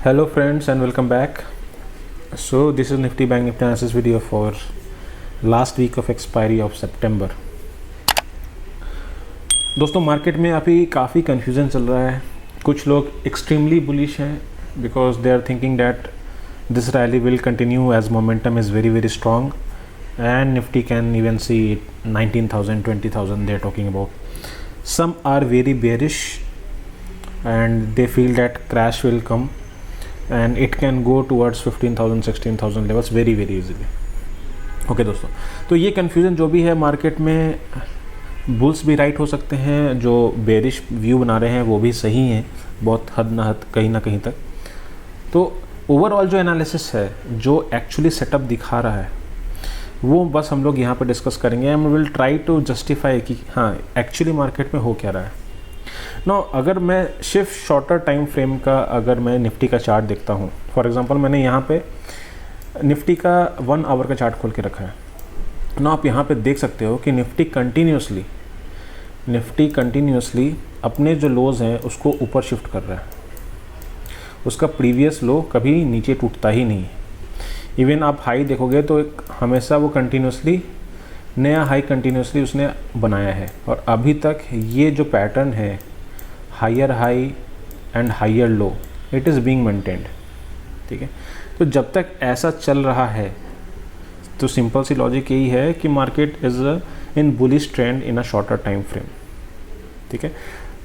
Hello friends and welcome back. So this is Nifty Bank Nifty analysis video for last week of expiry of September. दोस्तों market में अभी काफ़ी confusion चल रहा है. कुछ लोग एक्सट्रीमली बुलिश हैं because they are thinking that this rally will continue as momentum is very strong and Nifty can even see 19,000 20,000 they are talking about. Some are very bearish and they feel that crash will come and it can go towards 15,000 16,000 levels very easily. Okay दोस्तों, तो ये confusion जो भी है market में, bulls भी right हो सकते हैं, जो बेरिश व्यू बना रहे हैं वो भी सही हैं बहुत हद ना हद कहीं ना कहीं तक. तो ओवरऑल जो एनालिसिस है, जो एक्चुअली सेटअप दिखा रहा है, वो बस हम लोग यहाँ पर डिस्कस करेंगे and will try to justify कि हाँ एक्चुअली मार्केट में हो क्या रहा है. नो, अगर मैं सिर्फ शॉर्टर टाइम फ्रेम का अगर मैं निफ्टी का चार्ट देखता हूँ, फॉर एग्जांपल मैंने यहाँ पे निफ्टी का 1 आवर का चार्ट खोल के रखा है ना. आप यहाँ पे देख सकते हो कि निफ्टी कंटिन्यूसली अपने जो लोज हैं उसको ऊपर शिफ्ट कर रहा है. उसका प्रीवियस लो कभी नीचे टूटता ही नहीं. इवन आप हाई देखोगे तो एक हमेशा वो कंटिन्यूसली नया हाई कंटिन्यूसली उसने बनाया है. और अभी तक ये जो पैटर्न है higher high and higher low, it is being maintained. ठीक है, तो जब तक ऐसा चल रहा है तो सिंपल सी लॉजिक यही है कि market is in bullish trend in a shorter time frame. ठीक है,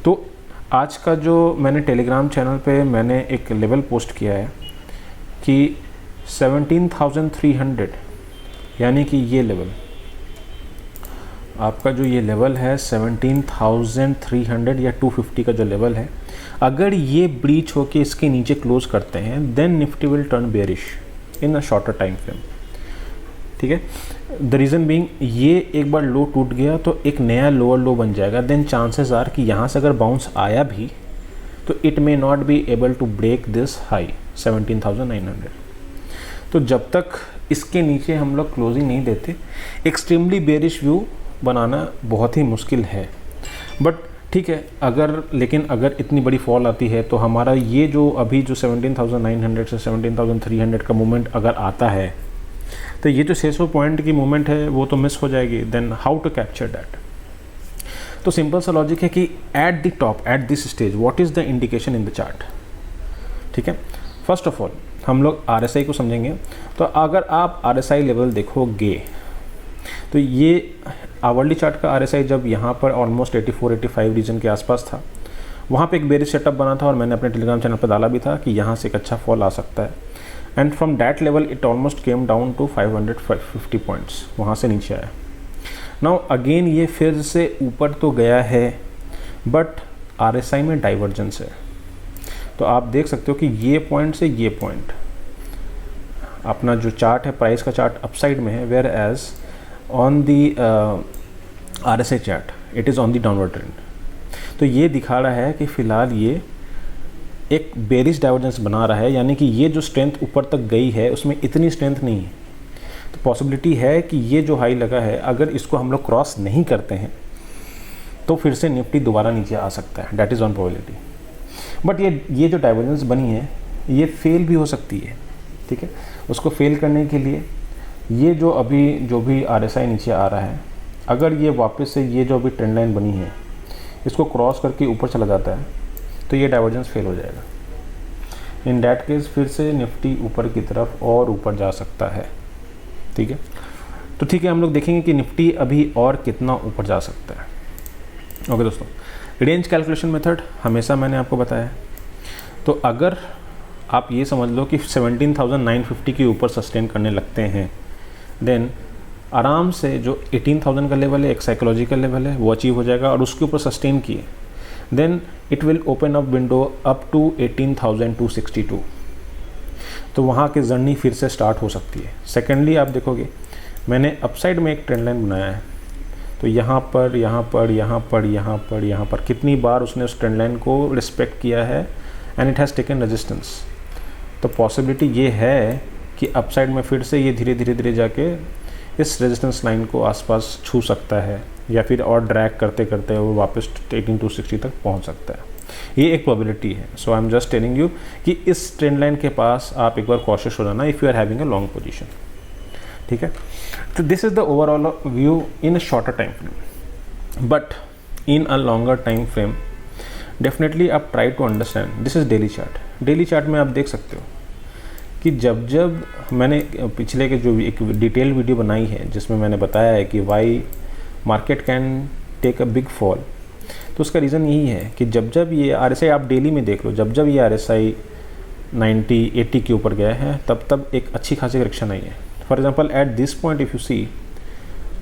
तो आज का जो मैंने टेलीग्राम चैनल पे मैंने एक लेवल पोस्ट किया है कि 17,300 यानी कि ये लेवल आपका जो ये लेवल है 17,300 या 250 का जो लेवल है, अगर ये ब्रीच होके इसके नीचे क्लोज करते हैं then Nifty will turn bearish in a shorter time frame. ठीक है, द रीज़न बीइंग ये एक बार लो टूट गया तो एक नया लोअर लो बन जाएगा. देन चांसेस आर कि यहाँ से अगर बाउंस आया भी तो it may not be able to break this high 17,900. तो जब तक इसके नीचे हम लोग क्लोजिंग नहीं देते, एक्सट्रीमली बेरिश व्यू बनाना बहुत ही मुश्किल है. बट ठीक है, लेकिन अगर इतनी बड़ी फॉल आती है तो हमारा ये जो अभी जो 17,900 से 17,300 का मूवमेंट अगर आता है तो ये जो 600 पॉइंट की मूवमेंट है वो तो मिस हो जाएगी. Then how to capture that? तो सिंपल सा लॉजिक है कि at the top at this stage what is the indication in the chart. ठीक है, फर्स्ट ऑफ ऑल हम लोग RSI को समझेंगे. तो अगर आप RSI लेवल देखोगे तो ये आवरली चार्ट का RSI जब यहाँ पर ऑलमोस्ट 84-85 रीजन के आसपास था, वहाँ पे एक बेरिश सेटअप बना था और मैंने अपने टेलीग्राम चैनल पर डाला भी था कि यहाँ से एक अच्छा फॉल आ सकता है. And from that level it almost came down to 550 points, वहाँ से नीचे आया. नाउ अगेन ये फिर से ऊपर तो गया है बट RSI में डाइवर्जेंस है. तो आप देख सकते हो कि ये पॉइंट से ये पॉइंट अपना जो चार्ट है, प्राइस का चार्ट अपसाइड में है, whereas on the RSI chart it is on the downward trend. तो ये दिखा रहा है कि फ़िलहाल ये एक बेरिश डाइवर्जेंस बना रहा है, यानी कि ये जो स्ट्रेंथ ऊपर तक गई है उसमें इतनी स्ट्रेंथ नहीं है. तो पॉसिबिलिटी है कि ये जो हाई लगा है अगर इसको हम लोग क्रॉस नहीं करते हैं तो फिर से निफ्टी दोबारा नीचे आ सकता है. That is on probability. But ये जो डाइवर्जेंस बनी है ये फेल भी हो सकती है. ठीक है, उसको फेल करने के लिए ये जो भी RSI नीचे आ रहा है, अगर ये वापस से ये जो अभी ट्रेंड लाइन बनी है इसको क्रॉस करके ऊपर चला जाता है तो ये डाइवर्जेंस फेल हो जाएगा. इन डैट केस फिर से निफ्टी ऊपर की तरफ और ऊपर जा सकता है. ठीक है, तो ठीक है, हम लोग देखेंगे कि निफ्टी अभी और कितना ऊपर जा सकता है. ओके दोस्तों, रेंज कैलकुलेशन मेथड हमेशा मैंने आपको बताया. तो अगर आप ये समझ लो कि 17,950 के ऊपर सस्टेन करने लगते हैं देन आराम से जो 18,000 का लेवल है, एक साइकोलॉजिकल लेवल है, वो अचीव हो जाएगा. और उसके ऊपर सस्टेन किए then it will open up window up to 18,262. तो वहाँ की जर्नी फिर से स्टार्ट हो सकती है. सेकेंडली आप देखोगे मैंने अपसाइड में एक ट्रेंड लाइन बनाया है. तो यहाँ पर कितनी बार उसने उस ट्रेंड लाइन को रिस्पेक्ट किया है and it has taken resistance. तो पॉसिबिलिटी ये है कि अपसाइड में फिर से ये धीरे जाके इस रेजिस्टेंस लाइन को आसपास छू सकता है या फिर और ड्रैग करते वो वापस 18,260 तक पहुँच सकता है. ये एक प्रोबेबिलिटी है। So I am just telling you कि इस ट्रेंड लाइन के पास आप एक बार कॉशियस हो जाना if you are having a long position, ठीक है। तो this is the overall view in a shorter time frame, but in a longer time frame definitely आप try to understand. This is daily chart. Daily chart में आप देख सकते हो कि जब जब मैंने पिछले के जो एक डिटेल वीडियो बनाई है जिसमें मैंने बताया है कि why market can take a big fall, तो उसका रीज़न यही है कि जब जब ये RSI आप डेली में देख लो, जब जब ये RSI 90-80 के ऊपर गया है तब तब एक अच्छी खासी करेक्शन आई है। For example at this point if you see,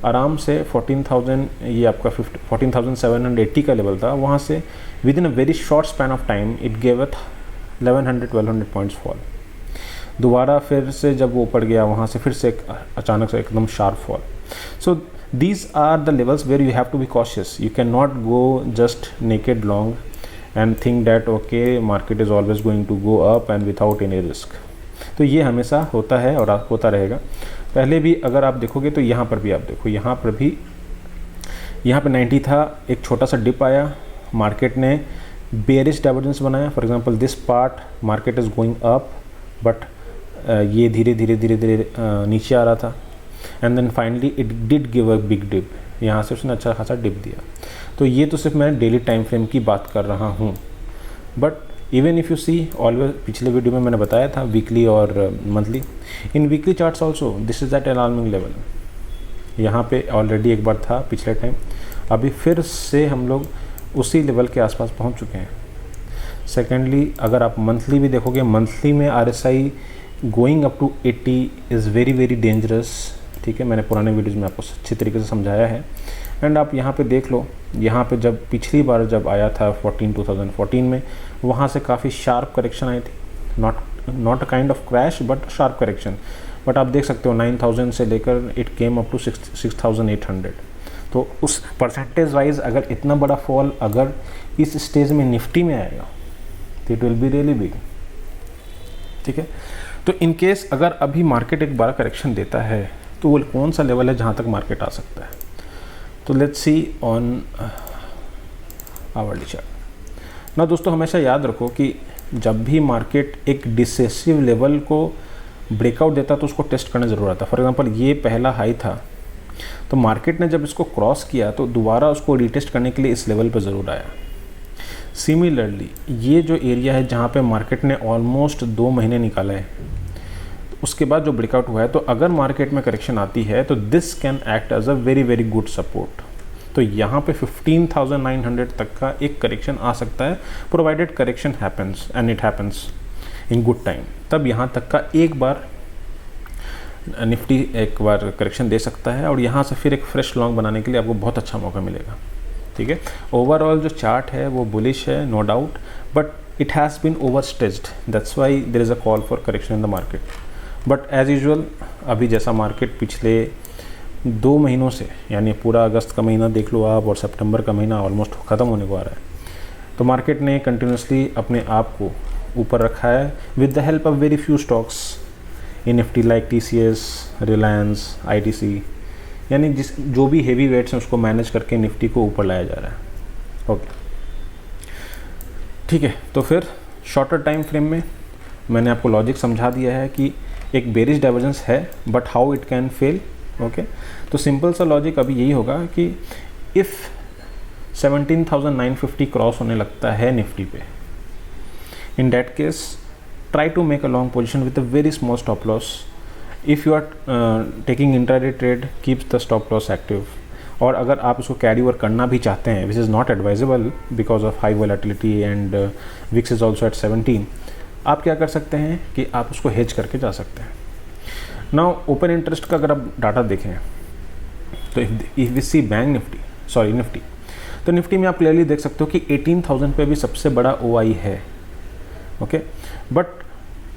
आराम से 14,000 ये आपका 14,780 का लेवल था, वहाँ से with in a very short span of time it gave a 1100-1200 points fall. दोबारा फिर से जब वो ऊपर गया वहाँ से फिर से अचानक से एकदम sharp fall. So these are the levels where you have to be cautious. You cannot go just naked long and think that okay market is always going to go up and without any risk. तो ये हमेशा होता है और होता रहेगा। पहले भी अगर आप देखोगे तो यहाँ पर भी आप देखो, यहाँ पर भी यहाँ पे 90 था, एक छोटा सा डिप आया, मार्केट ने बेयरिश डाइवर्जेंस बनाया। For example this part market is going up but ये धीरे धीरे नीचे आ रहा था and then finally it did give a big dip, यहाँ से उसने अच्छा खासा डिप दिया। तो ये तो सिर्फ मैं डेली टाइम फ्रेम की बात कर रहा हूँ, but even if you see always, पिछले वीडियो में मैंने बताया था वीकली और monthly, in weekly charts also this is that alarming level. यहाँ पे ऑलरेडी एक बार था पिछले टाइम, अभी फिर से हम लोग उसी लेवल के आसपास पहुँच चुके हैं। सेकेंडली अगर आप मंथली भी देखोगे, मंथली में RSI going up to 80 is very very dangerous, ठीक है। मैंने पुराने वीडियोज़ में आपको अच्छी तरीके से समझाया है। एंड आप यहाँ पे देख लो, यहाँ पे जब पिछली बार जब आया था 2014 में, वहाँ से काफ़ी शार्प करेक्शन आई थी, not a kind of crash but sharp correction. But आप देख सकते हो 9000 से लेकर इट केम अप टू 6800। तो उस परसेंटेज वाइज अगर इतना बड़ा फॉल अगर इस स्टेज में निफ्टी में आएगा तो it will be really big, ठीक है। तो इन केस अगर अभी मार्केट एक बड़ा करेक्शन देता है तो वो कौन सा लेवल है जहाँ तक मार्केट आ सकता है। तो let's see on hourly chart ना। दोस्तों हमेशा याद रखो कि जब भी मार्केट एक डिसेसिव लेवल को ब्रेकआउट देता तो उसको टेस्ट करना ज़रूर आता है। फॉर एग्जांपल ये पहला हाई था, तो मार्केट ने जब इसको क्रॉस किया तो दोबारा उसको रिटेस्ट करने के लिए इस लेवल पर ज़रूर आया। सिमिलरली ये जो एरिया है जहाँ पे मार्केट ने ऑलमोस्ट 2 महीने निकाला है, उसके बाद जो ब्रेकआउट हुआ है, तो अगर मार्केट में करेक्शन आती है तो this can act as a very very good support. तो यहाँ पे 15,900 तक का एक करेक्शन आ सकता है, provided correction happens and it happens in good time. तब यहाँ तक का एक बार निफ्टी एक बार करेक्शन दे सकता है और यहाँ से फिर एक फ्रेश लॉन्ग बनाने के लिए आपको बहुत अच्छा मौका मिलेगा, ठीक है। ओवरऑल जो चार्ट है वो बुलिश है, no doubt, but it has been overstretched, that's why there is a call for correction in the market. But as usual अभी जैसा मार्केट पिछले 2 महीनों से, यानी पूरा अगस्त का महीना देख लो आप और सितंबर का महीना ऑलमोस्ट ख़त्म होने को आ रहा है, तो मार्केट ने कंटिन्यूसली अपने आप को ऊपर रखा है with the help of very few stocks in Nifty like TCS, Reliance, ITC, यानी जो भी हेवी वेट्स हैं उसको मैनेज करके निफ्टी को ऊपर लाया जा रहा है। ओके, ठीक है। तो फिर शॉर्टर टाइम फ्रेम में मैंने आपको लॉजिक समझा दिया है कि एक बेरिश डाइवर्जेंस है but how it can fail. Okay, तो सिंपल सा लॉजिक अभी यही होगा कि इफ़ 17,950 क्रॉस होने लगता है निफ्टी पे, in that case try to make a long position with a very small stop loss. If you are taking intraday trade, keeps the stop loss active. और अगर आप उसको कैरी ओवर करना भी चाहते हैं, which is not advisable because of high volatility and VIX is also at 17, आप क्या कर सकते हैं कि आप उसको हेज करके जा सकते हैं। नाउ ओपन इंटरेस्ट का अगर आप डाटा देखें तो इफ वी सी निफ्टी, तो निफ्टी में आप क्लियरली देख सकते हो कि 18,000 पे भी सबसे बड़ा OI है। ओके, बट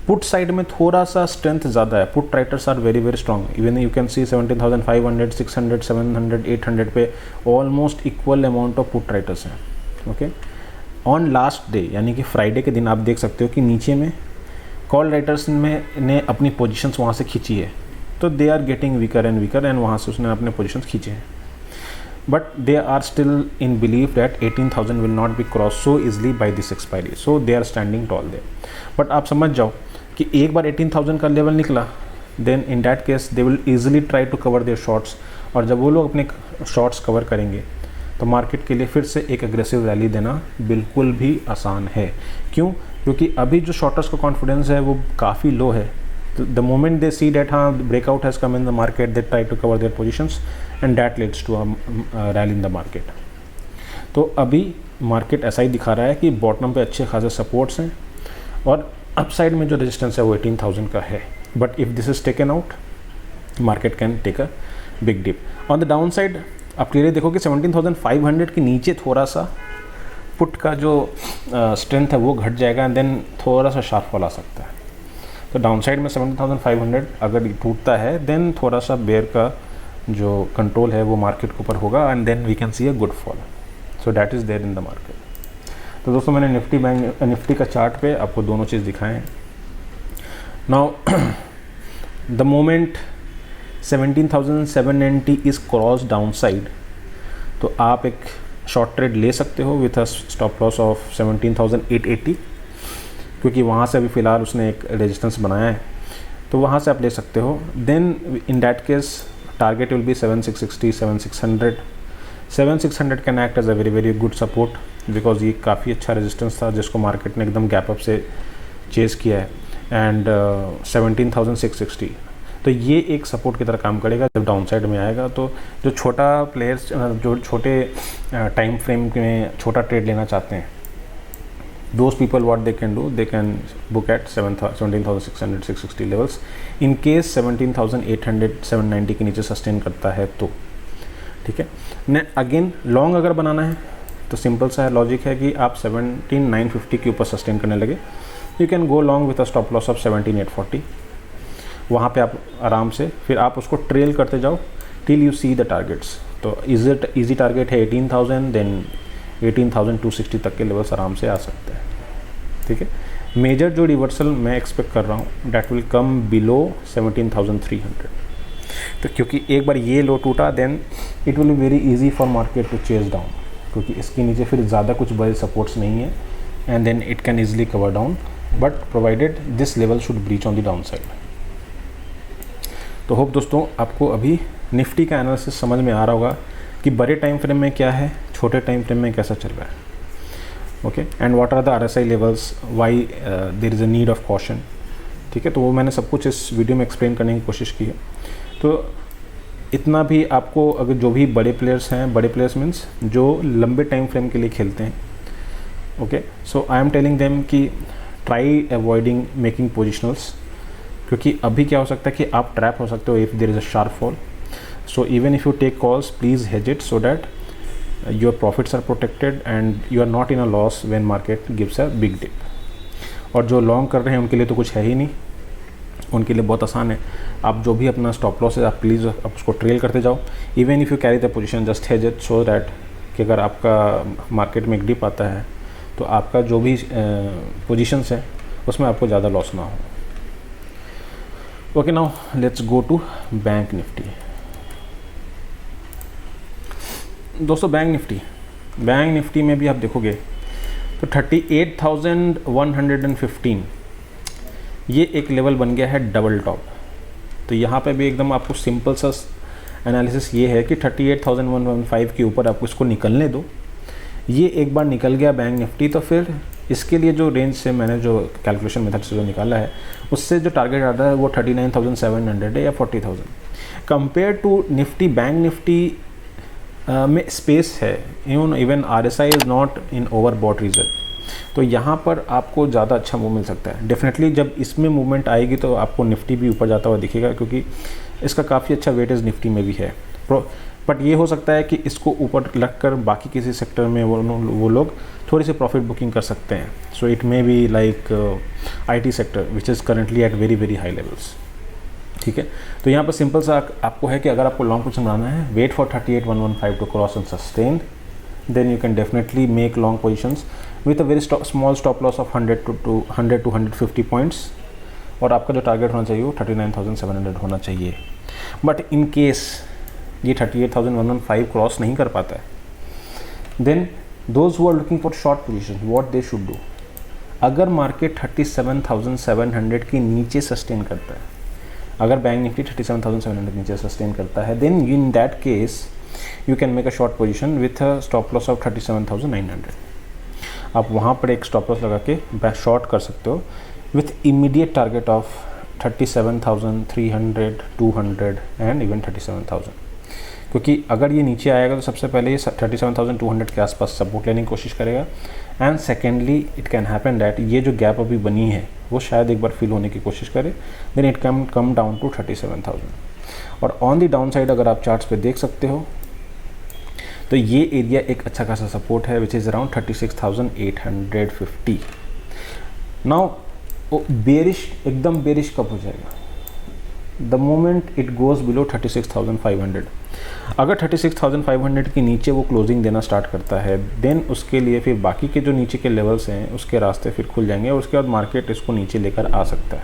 पुट साइड में थोड़ा सा स्ट्रेंथ ज़्यादा है, put writers are very very strong. Even you can see 17,500, 600, 700, 800 पे almost equal amount of put writers हैं। ओके, ऑन लास्ट डे यानी कि फ्राइडे के दिन आप देख सकते हो कि नीचे में कॉल राइटर्स ने अपनी पोजीशंस वहाँ से खींची है, तो they are getting weaker and वहाँ से उसने अपने पोजीशंस खींचे हैं। but they are still in belief that 18,000 will not be crossed so easily by this expiry, so they are standing tall there. But आप समझ जाओ कि एक बार 18,000 का लेवल निकला, then in that case they will easily try to cover their shorts, और जब वो लोग अपने शॉर्ट्स कवर करेंगे तो मार्केट के लिए फिर से एक अग्रेसिव रैली देना बिल्कुल भी आसान है। क्यों? क्योंकि अभी जो शॉर्टर्स का कॉन्फिडेंस है वो काफ़ी लो है। The moment they see that हाँ breakout has come in the market, they try to cover their positions and that leads to rally in the market. तो अभी मार्केट ऐसा ही दिखा रहा है कि बॉटम पे अच्छे खासे सपोर्ट्स हैं और अपसाइड में जो रेजिस्टेंस है वो 18,000 का है। But if this is taken out, market can take a big dip. On the down side आप क्लियरली देखो कि 17,500 के नीचे थोड़ा सा पुट का जो स्ट्रेंथ है वो घट जाएगा एंड देन थोड़ा सा शार्प फॉल आ सकता है। तो डाउन साइड में 17,500 अगर टूटता है देन थोड़ा सा बेयर का जो कंट्रोल है वो मार्केट के ऊपर होगा and then we can see a good fall. So that is there in the market. तो दोस्तों मैंने निफ्टी का चार्ट पे आपको दोनों चीज़ दिखाए हैं। Now the moment 17,790 is cross down side, तो आप एक शॉर्ट ट्रेड ले सकते हो with a stop loss of 17,880, क्योंकि वहाँ से अभी फ़िलहाल उसने एक रेजिस्टेंस बनाया है, तो वहाँ से आप ले सकते हो। Then in that case target will be 7,660, 7,600। 7,600 can act as a very very good support because ये काफ़ी अच्छा रेजिस्टेंस था जिसको मार्केट ने एकदम गैप अप से चेस किया है। एंड 17,660, तो ये एक सपोर्ट की तरह काम करेगा जब डाउन साइड में आएगा। तो जो छोटा प्लेयर्स, जो छोटे टाइम फ्रेम में छोटा ट्रेड लेना चाहते हैं, those people what they can do, they can book at 17,600, 660 levels in case 17,800, 790 के नीचे सस्टेन करता है तो ठीक है। ने अगेन लॉन्ग अगर बनाना है तो सिंपल सा लॉजिक है कि आप 17,950 के ऊपर सस्टेन करने लगे, you can go long with a stop loss of 17,840। वहाँ पे आप आराम से फिर आप उसको ट्रेल करते जाओ till you see the targets. तो इजी टारगेट है 18,000, देन 18,260 तक के लेवल्स आराम से आ सकते हैं। ठीक है, मेजर जो रिवर्सल मैं एक्सपेक्ट कर रहा हूँ डैट विल कम बिलो 17,300। तो क्योंकि एक बार ये लो टूटा then it will be very easy for market to chase down, क्योंकि इसके नीचे फिर ज़्यादा कुछ बड़े सपोर्ट्स नहीं है and then it can easily cover down, but provided this level should breach on the down side. तो होप दोस्तों आपको अभी निफ्टी का एनालिसिस समझ में आ रहा होगा कि बड़े टाइम फ्रेम में क्या है, छोटे टाइम फ्रेम में कैसा चल रहा है। Okay, and what are the RSI levels, why there is a need of caution. ठीक है, तो वो मैंने सब कुछ इस वीडियो में एक्सप्लेन करने की कोशिश की है। तो इतना भी आपको, अगर जो भी बड़े प्लेयर्स हैं, बड़े प्लेयर्स मीन्स जो लंबे टाइम फ्रेम के लिए खेलते हैं, okay, so I am telling them कि ट्राई अवॉइडिंग मेकिंग पोजिशनल्स, क्योंकि अभी क्या हो सकता है कि आप ट्रैप हो सकते हो if there is a sharp fall. So even if you take calls please hedge it so that your profits are protected and you are not in a loss when market gives a big dip. और जो long कर रहे हैं उनके लिए तो कुछ है ही नहीं, उनके लिए बहुत आसान है। आप जो भी अपना स्टॉप लॉस है आप प्लीज़ आप उसको ट्रेल करते जाओ। Even if you carry the position just hedge it so that कि अगर आपका मार्केट में एक डिप आता है तो आपका जो भी पोजीशंस है उसमें आपको ज़्यादा लॉस ना हो। Okay, now let's go to bank Nifty. दोस्तों बैंक निफ्टी में भी आप देखोगे तो 38,115 ये एक लेवल बन गया है डबल टॉप। तो यहाँ पे भी एकदम आपको सिंपल सा एनालिसिस ये है कि 38,115 के ऊपर आपको इसको निकलने दो। ये एक बार निकल गया बैंक निफ्टी तो फिर इसके लिए जो रेंज से मैंने जो कैलकुलेशन मेथड से जो निकाला है उससे जो टारगेट आता है वो 39,700 है या 40,000। Compare to Nifty, bank Nifty में स्पेस है, even RSI is not in overbought region, तो यहाँ पर आपको ज़्यादा अच्छा मूव मिल सकता है। डेफिनेटली जब इसमें मूवमेंट आएगी तो आपको निफ्टी भी ऊपर जाता हुआ दिखेगा, क्योंकि इसका काफ़ी अच्छा वेटेज निफ्टी में भी है। बट ये हो सकता है कि इसको ऊपर लग कर बाकी किसी सेक्टर में वो लोग थोड़ी सी प्रॉफिट बुकिंग कर सकते हैं। So it may be like IT sector which is currently at very very high levels. ठीक है, तो यहाँ पर सिंपल सा आपको है कि अगर आपको लॉन्ग पोजीशन बनाना है, wait for 38,115 to cross and sustain, then you can definitely make long positions with a very small stop loss of 100 to 150 points, और आपका जो टारगेट होना चाहिए वो 39,700 होना चाहिए। बट इन केस ये 38,115 क्रॉस नहीं कर पाता है। Then those who are looking for short position, what they should do, अगर मार्केट 37,700 के नीचे सस्टेन करता है, अगर बैंक निफ्टी 37,700 नीचे सस्टेन करता है, then in that case you can make a short position with a stop loss of 37,900। आप वहाँ पर एक स्टॉप लॉस लगा के शॉर्ट कर सकते हो with immediate target of 37,300, 200 and even 37,000। क्योंकि अगर ये नीचे आएगा तो सबसे पहले ये 37,200 के आसपास सपोर्ट लेने की कोशिश करेगा, and secondly it can happen that ये जो गैप अभी बनी है वो शायद एक बार फिल होने की कोशिश करे, then it can come down to 37,000। और ऑन द डाउन साइड अगर आप चार्ट्स पे देख सकते हो तो ये एरिया एक अच्छा खासा सपोर्ट है which is around 36,850। Now bearish, एकदम बेरिश कब हो जाएगा, the moment it goes below 36,500। अगर 36,500 के नीचे वो क्लोजिंग देना स्टार्ट करता है, देन उसके लिए फिर बाकी के जो नीचे के लेवल्स हैं उसके रास्ते फिर खुल जाएंगे और उसके बाद मार्केट इसको नीचे लेकर आ सकता है,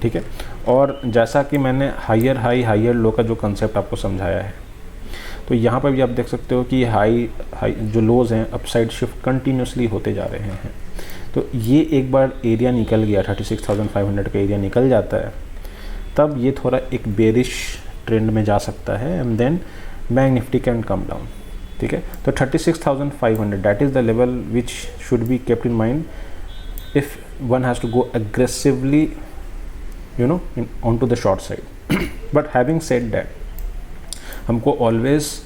ठीक है। और जैसा कि मैंने हायर हाई हायर लो का जो कंसेप्ट आपको समझाया है, तो यहाँ पर भी आप देख सकते हो कि हाई जो लोज हैं अपसाइड शिफ्ट कंटिन्यूसली होते जा रहे हैं। तो ये एक बार एरिया निकल गया, 36,500 का एरिया निकल जाता है, तब ये थोड़ा एक बेरिश ट्रेंड में जा सकता है, and then bank Nifty can come down, ठीक है। तो 36,500 that is the level which should be kept in mind if one has to go aggressively on to the short side. But having said that, हमको always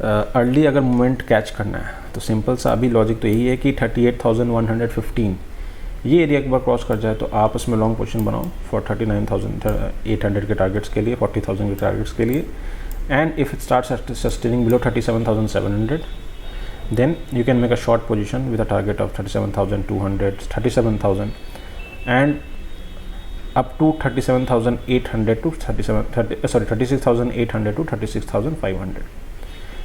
early अगर moment catch करना है तो simple सा अभी लॉजिक तो यही है कि 38,115 ये एरिया एक बार क्रॉस कर जाए तो आप इसमें लॉन्ग पोजीशन बनाओ फॉर 39,800 के टारगेट्स के लिए, 40,000 के टारगेट्स के लिए, and if it start sustaining below 37,700 then you can make a short position with a target of 37,200, 37,000 and up to 37,800 to 36,800 to 36,500।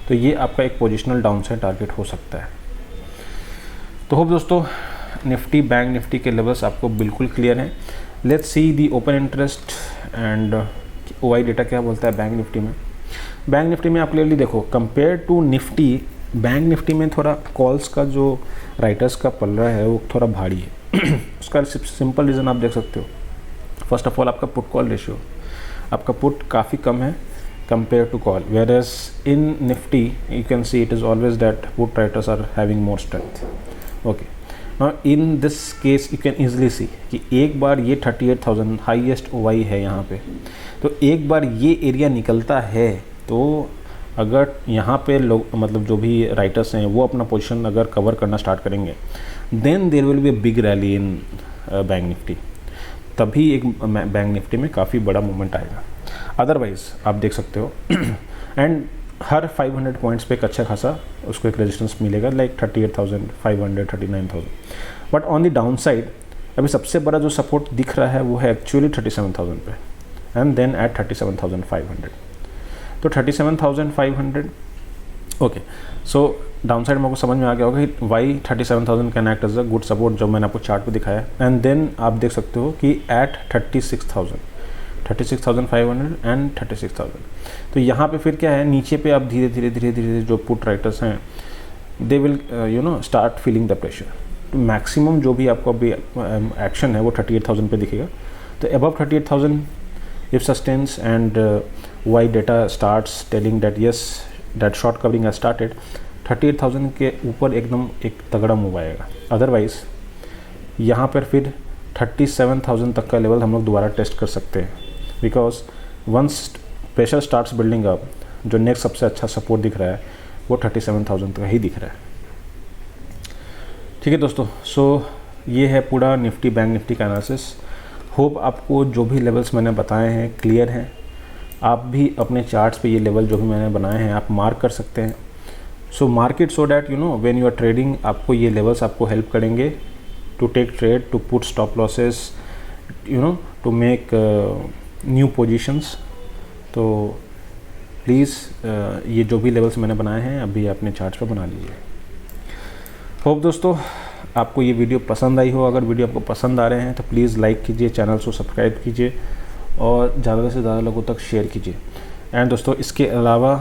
तो ये आपका एक पोजिशनल डाउन साइड टारगेट हो सकता है। तो होप दोस्तों निफ्टी बैंक निफ्टी के लेवल्स आपको बिल्कुल क्लियर हैं। Let's see the open interest and OI data क्या बोलता है बैंक निफ्टी में। बैंक निफ्टी में आप क्लियरली देखो, compare to Nifty, bank Nifty में थोड़ा कॉल्स का जो राइटर्स का पल्ला है वो थोड़ा भारी है। उसका सिंपल रीज़न आप देख सकते हो। फर्स्ट ऑफ ऑल आपका पुट कॉल रेशियो, आपका पुट काफ़ी कम है compare to call, whereas in Nifty you can see it is always that put writers are having more strength. Okay, now in this case you can easily see कि एक बार ये 38,000 highest OI है यहाँ पे, तो एक बार ये एरिया निकलता है तो अगर यहाँ पे लोग मतलब जो भी राइटर्स हैं वो अपना पोजीशन अगर कवर करना स्टार्ट करेंगे, then there will be a big rally in bank Nifty, तभी एक बैंक निफ्टी में काफ़ी बड़ा मूवमेंट आएगा। अदरवाइज आप देख सकते हो एंड हर 500 पॉइंट्स पे एक अच्छा खासा उसको एक रेजिस्टेंस मिलेगा, like 38,500, 39,000। But on the down side अभी सबसे बड़ा जो सपोर्ट दिख रहा है वो है एक्चुअली 37,000 पे, एंड देन एट 37,500। तो 37,500 ओके, सो डाउन साइड मेरे को समझ में आ गया होगा कि why 37,000 can act as a good support, जो मैंने आपको चार्ट पे दिखाया। एंड देन आप देख सकते हो कि एट 36,500 एंड 36,000, तो यहाँ पे फिर क्या है, नीचे पे आप धीरे धीरे जो पुट राइटर्स हैं they will start feeling the pressure. तो मैक्सिमम जो भी आपको अभी एक्शन है वो 38,000 पे दिखेगा। तो above 38,000 if sustains and why data starts telling that yes that short covering has started, 38,000 के ऊपर एकदम एक तगड़ा मूव आएगा। अदरवाइज़ यहाँ पर फिर 37,000 तक का लेवल हम लोग दोबारा टेस्ट कर सकते हैं, because once pressure starts building up, जो नेक्स्ट सबसे अच्छा सपोर्ट दिख रहा है वो 37,000 तक ही दिख रहा है। ठीक है दोस्तों, सो ये है पूरा निफ्टी बैंक निफ्टी का एनालिसिस। होप आपको जो भी लेवल्स मैंने बताए हैं क्लियर हैं। आप भी अपने चार्ट्स पे ये लेवल जो भी मैंने बनाए हैं आप मार्क कर सकते हैं। So market so that when you are trading आपको ये लेवल्स आपको हेल्प करेंगे to take trade, to put stop losses, to make new positions. तो प्लीज़ ये जो भी लेवल्स मैंने बनाए हैं अभी अपने चार्ट्स पर बना लीजिए। होप दोस्तों आपको ये वीडियो पसंद आई हो। अगर वीडियो आपको पसंद आ रहे हैं तो प्लीज़ लाइक कीजिए, चैनल को सब्सक्राइब कीजिए और ज़्यादा से ज़्यादा लोगों तक शेयर कीजिए। एंड दोस्तों इसके अलावा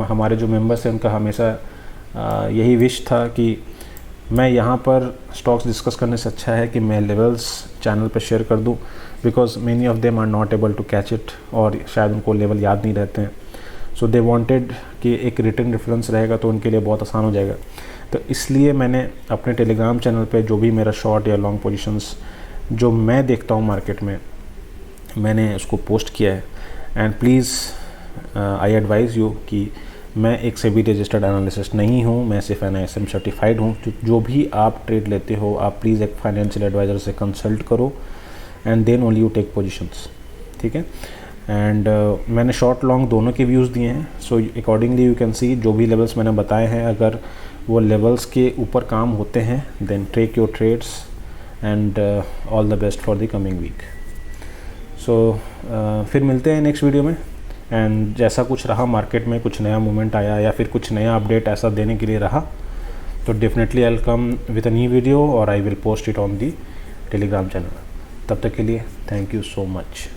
हमारे जो मेंबर्स हैं उनका हमेशा यही विश था कि मैं यहाँ पर स्टॉक्स डिस्कस करने से अच्छा है कि मैं लेवल्स चैनल पर शेयर कर दूँ, because many of them are not able to catch it, और शायद उनको लेवल याद नहीं रहते हैं। सो दे वांटेड कि एक रिटन रेफरेंस रहेगा तो उनके लिए बहुत आसान हो जाएगा। तो इसलिए मैंने अपने टेलीग्राम चैनल पे जो भी मेरा शॉर्ट या लॉन्ग पोजीशंस जो मैं देखता हूँ मार्केट में, मैंने उसको पोस्ट किया है। And please I advise you कि मैं एक सेबी रजिस्टर्ड एनालिसिस्ट नहीं हूँ, मैं सिर्फ NISM सर्टिफाइड हूँ। जो भी आप ट्रेड लेते हो आप प्लीज़ एक फाइनेंशियल एडवाइज़र से कंसल्ट करो and then only you take positions, ठीक है। एंड मैंने शॉर्ट लॉन्ग दोनों के व्यूज़ दिए हैं। सो अकॉर्डिंगली यू कैन सी जो भी लेवल्स मैंने बताए हैं, अगर वो लेवल्स के ऊपर काम होते हैं then take your trades and all the best for the coming week. So फिर मिलते हैं नेक्स्ट वीडियो में। एंड जैसा कुछ रहा मार्केट में, कुछ नया मूवमेंट आया या फिर कुछ नया अपडेट ऐसा देने के लिए रहा तो definitely I will come with a new video और I will post it on the Telegram channel. तब तक के लिए थैंक यू सो मच।